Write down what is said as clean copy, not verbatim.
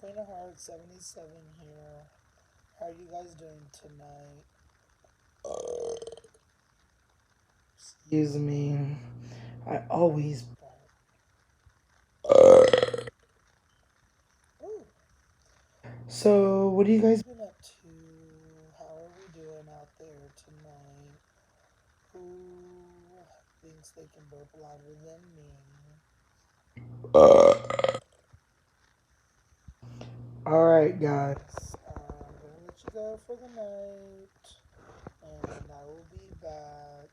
Queen of Hearts 77 here. How are you guys doing tonight? Excuse me. I always burp. Ooh. So, what have you guys been up to? How are we doing out there tonight? Who thinks they can burp louder than me? Alright, guys. I'm gonna let you go for the night. And I will be back